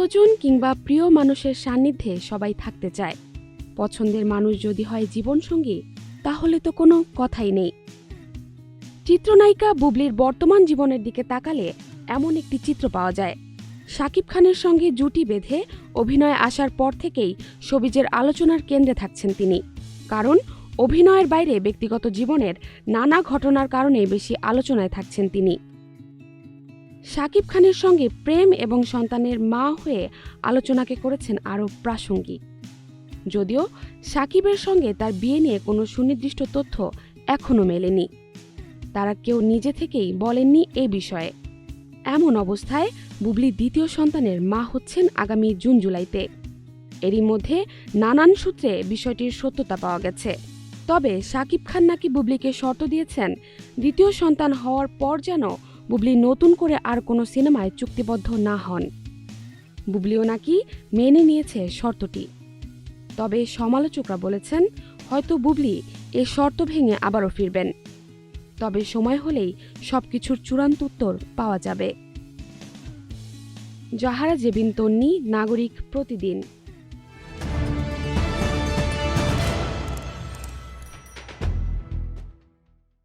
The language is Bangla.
প্রিয়জন কিংবা প্রিয় মানুষের সান্নিধ্যে সবাই থাকতে চায়। পছন্দের মানুষ যদি হয় জীবনসঙ্গী, তাহলে তো কোনো কথাই নেই। চিত্রনায়িকা বুবলির বর্তমান জীবনের দিকে তাকালে এমন একটি চিত্র পাওয়া যায়। শাকিব খানের সঙ্গে জুটি বেঁধে অভিনয়ে আসার পর থেকেই শোবিজের আলোচনার কেন্দ্রে থাকছেন তিনি। কারণ অভিনয়ের বাইরে ব্যক্তিগত জীবনের নানা ঘটনার কারণে বেশি আলোচনায় থাকছেন তিনি। শাকিব খানের সঙ্গে প্রেম এবং সন্তানের মা হয়ে আলোচনাকে করেছেন আরও প্রাসঙ্গিক। যদিও শাকিবের সঙ্গে তার বিয়ে নিয়ে কোনো সুনির্দিষ্ট তথ্য এখনও মেলেনি, তারা কেউ নিজে থেকেই বলেননি এ বিষয়ে। এমন অবস্থায় বুবলি দ্বিতীয় সন্তানের মা হচ্ছেন আগামী জুন-জুলাইতে। এরই মধ্যে নানান সূত্রে বিষয়টির সত্যতা পাওয়া গেছে। তবে শাকিব খান নাকি বুবলিকে শর্ত দিয়েছেন, দ্বিতীয় সন্তান হওয়ার পর যেন বুবলি নতুন করে আর কোনো সিনেমায় চুক্তিবদ্ধ না হন। বুবলিও নাকি মেনে নিয়েছে শর্তটি। তবে সমালোচকরা বলেছেন, হয়তো বুবলি এ শর্ত ভেঙে আবারও ফিরবেন। তবে সময় হলেই সবকিছুর চূড়ান্ত উত্তর পাওয়া যাবে। জাহারা জেবিন তন্নি, নাগরিক প্রতিদিন।